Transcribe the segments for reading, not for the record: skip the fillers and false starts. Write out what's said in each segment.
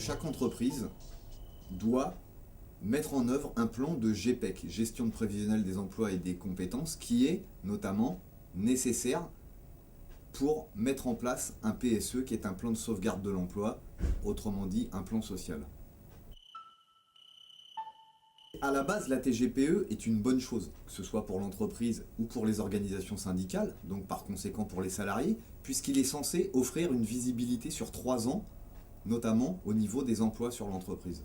chaque entreprise doit mettre en œuvre un plan de GPEC, gestion prévisionnelle des emplois et des compétences, qui est notamment nécessaire pour mettre en place un PSE, qui est un plan de sauvegarde de l'emploi, autrement dit un plan social. À la base, la TGPE est une bonne chose, que ce soit pour l'entreprise ou pour les organisations syndicales, donc par conséquent pour les salariés, puisqu'il est censé offrir une visibilité sur 3 ans, notamment au niveau des emplois sur l'entreprise.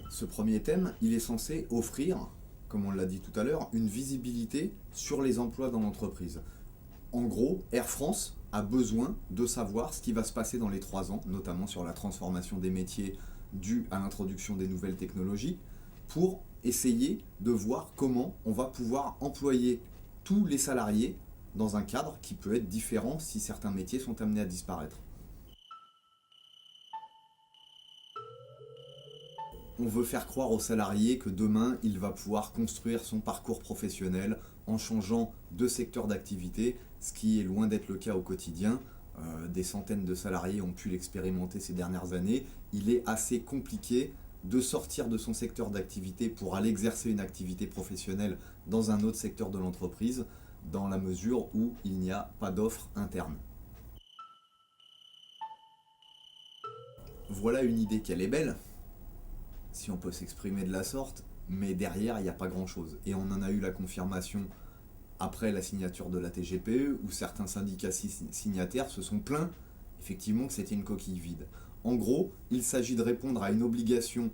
Ce premier thème, il est censé offrir, comme on l'a dit tout à l'heure, une visibilité sur les emplois dans l'entreprise. En gros, Air France a besoin de savoir ce qui va se passer dans les 3 ans, notamment sur la transformation des métiers due à l'introduction des nouvelles technologies, pour essayer de voir comment on va pouvoir employer tous les salariés dans un cadre qui peut être différent si certains métiers sont amenés à disparaître. On veut faire croire aux salariés que demain, il va pouvoir construire son parcours professionnel en changeant de secteur d'activité, ce qui est loin d'être le cas au quotidien. Des centaines de salariés ont pu l'expérimenter ces dernières années. Il est assez compliqué de sortir de son secteur d'activité pour aller exercer une activité professionnelle dans un autre secteur de l'entreprise, dans la mesure où il n'y a pas d'offre interne. Voilà une idée qu'elle est belle, si on peut s'exprimer de la sorte, mais derrière, il n'y a pas grand-chose. Et on en a eu la confirmation après la signature de la TGPE, où certains syndicats signataires se sont plaints, effectivement, que c'était une coquille vide. En gros, il s'agit de répondre à une obligation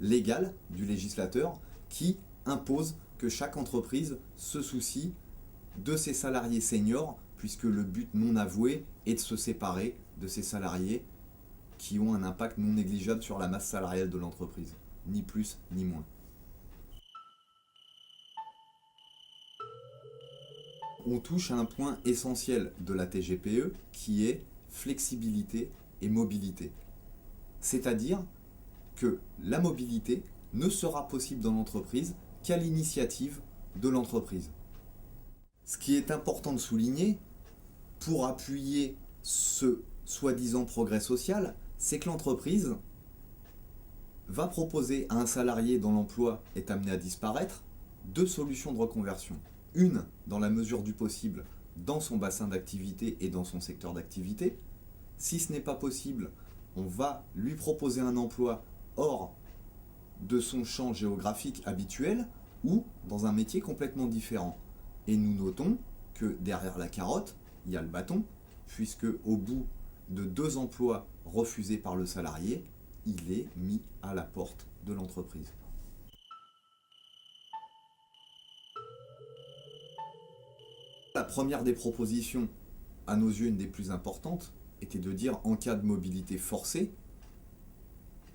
légale du législateur qui impose que chaque entreprise se soucie de ses salariés seniors, puisque le but non avoué est de se séparer de ces salariés qui ont un impact non négligeable sur la masse salariale de l'entreprise. Ni plus ni moins. On touche à un point essentiel de la TGPE qui est flexibilité et mobilité. C'est-à-dire que la mobilité ne sera possible dans l'entreprise qu'à l'initiative de l'entreprise. Ce qui est important de souligner, pour appuyer ce soi-disant progrès social, c'est que l'entreprise va proposer à un salarié dont l'emploi est amené à disparaître 2 solutions de reconversion. Une, dans la mesure du possible, dans son bassin d'activité et dans son secteur d'activité. Si ce n'est pas possible, on va lui proposer un emploi hors de son champ géographique habituel ou dans un métier complètement différent. Et nous notons que derrière la carotte, il y a le bâton, puisque au bout de 2 emplois refusés par le salarié, il est mis à la porte de l'entreprise. La première des propositions, à nos yeux une des plus importantes, était de dire en cas de mobilité forcée,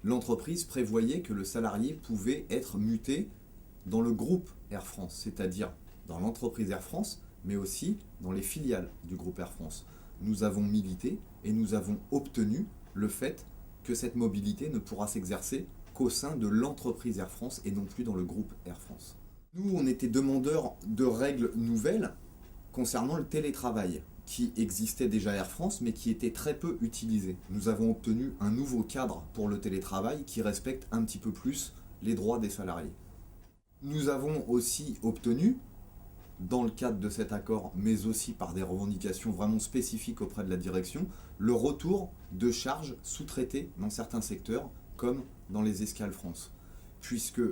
l'entreprise prévoyait que le salarié pouvait être muté dans le groupe Air France, c'est-à-dire dans l'entreprise Air France, mais aussi dans les filiales du groupe Air France. Nous avons milité et nous avons obtenu le fait que cette mobilité ne pourra s'exercer qu'au sein de l'entreprise Air France et non plus dans le groupe Air France. Nous, on était demandeurs de règles nouvelles concernant le télétravail, qui existait déjà à Air France, mais qui était très peu utilisé. Nous avons obtenu un nouveau cadre pour le télétravail qui respecte un petit peu plus les droits des salariés. Nous avons aussi obtenu, dans le cadre de cet accord, mais aussi par des revendications vraiment spécifiques auprès de la direction, le retour de charges sous-traitées dans certains secteurs, comme dans les escales France. Puisque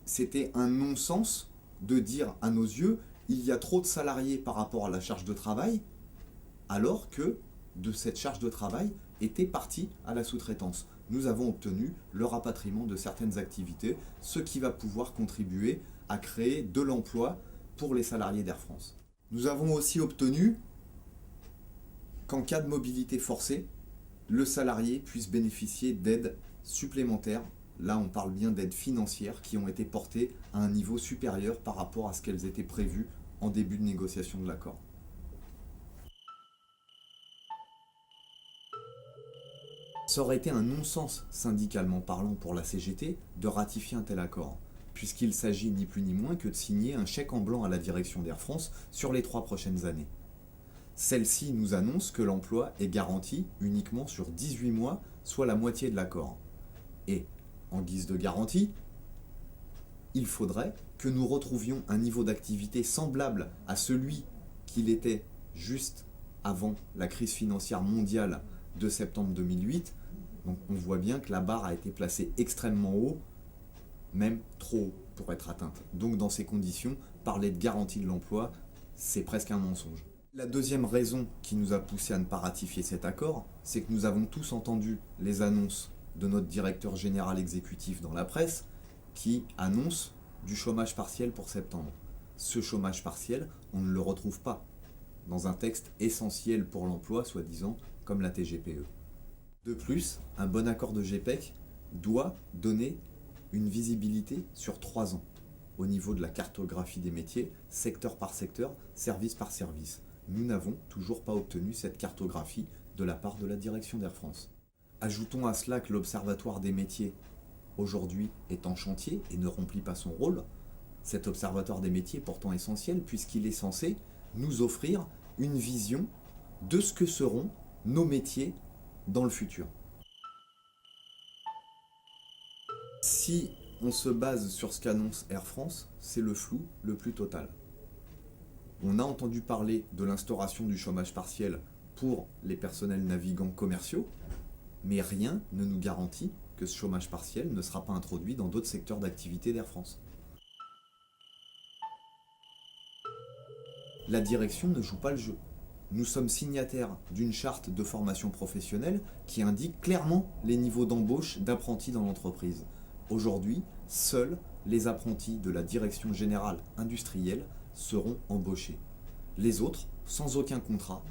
c'était un non-sens de dire à nos yeux, il y a trop de salariés par rapport à la charge de travail, alors que de cette charge de travail était partie à la sous-traitance. Nous avons obtenu le rapatriement de certaines activités, ce qui va pouvoir contribuer à créer de l'emploi pour les salariés d'Air France. Nous avons aussi obtenu qu'en cas de mobilité forcée, le salarié puisse bénéficier d'aides supplémentaires. Là, on parle bien d'aides financières qui ont été portées à un niveau supérieur par rapport à ce qu'elles étaient prévues en début de négociation de l'accord. Ça aurait été un non-sens syndicalement parlant pour la CGT de ratifier un tel accord, puisqu'il s'agit ni plus ni moins que de signer un chèque en blanc à la direction d'Air France sur les 3 prochaines années. Celle-ci nous annonce que l'emploi est garanti uniquement sur 18 mois, soit la moitié de l'accord. Et, en guise de garantie, il faudrait que nous retrouvions un niveau d'activité semblable à celui qu'il était juste avant la crise financière mondiale de septembre 2008. Donc on voit bien que la barre a été placée extrêmement haut, même trop haut pour être atteinte. Donc dans ces conditions, parler de garantie de l'emploi, c'est presque un mensonge. La deuxième raison qui nous a poussé à ne pas ratifier cet accord, c'est que nous avons tous entendu les annonces de notre directeur général exécutif dans la presse qui annonce du chômage partiel pour septembre. Ce chômage partiel, on ne le retrouve pas dans un texte essentiel pour l'emploi, soi-disant, comme la TGPE. De plus, un bon accord de GPEC doit donner une visibilité sur 3 ans au niveau de la cartographie des métiers, secteur par secteur, service par service. Nous n'avons toujours pas obtenu cette cartographie de la part de la direction d'Air France. Ajoutons à cela que l'Observatoire des métiers, aujourd'hui, est en chantier et ne remplit pas son rôle. Cet Observatoire des métiers est pourtant essentiel puisqu'il est censé nous offrir une vision de ce que seront nos métiers dans le futur. Si on se base sur ce qu'annonce Air France, c'est le flou le plus total. On a entendu parler de l'instauration du chômage partiel pour les personnels navigants commerciaux, mais rien ne nous garantit que ce chômage partiel ne sera pas introduit dans d'autres secteurs d'activité d'Air France. La direction ne joue pas le jeu. Nous sommes signataires d'une charte de formation professionnelle qui indique clairement les niveaux d'embauche d'apprentis dans l'entreprise. Aujourd'hui, seuls les apprentis de la direction générale industrielle seront embauchés. Les autres, sans aucun contrat,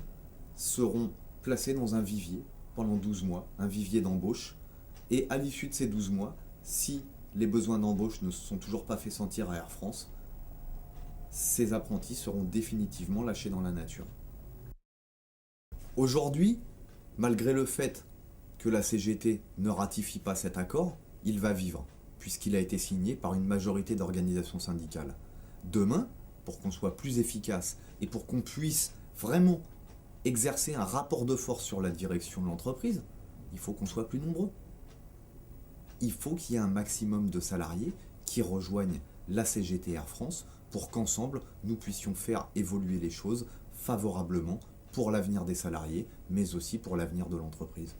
seront placés dans un vivier pendant 12 mois, un vivier d'embauche. Et à l'issue de ces 12 mois, si les besoins d'embauche ne se sont toujours pas fait sentir à Air France, ces apprentis seront définitivement lâchés dans la nature. Aujourd'hui, malgré le fait que la CGT ne ratifie pas cet accord, il va vivre, puisqu'il a été signé par une majorité d'organisations syndicales. Demain, pour qu'on soit plus efficace et pour qu'on puisse vraiment exercer un rapport de force sur la direction de l'entreprise, il faut qu'on soit plus nombreux. Il faut qu'il y ait un maximum de salariés qui rejoignent la CGT Air France pour qu'ensemble, nous puissions faire évoluer les choses favorablement pour l'avenir des salariés, mais aussi pour l'avenir de l'entreprise.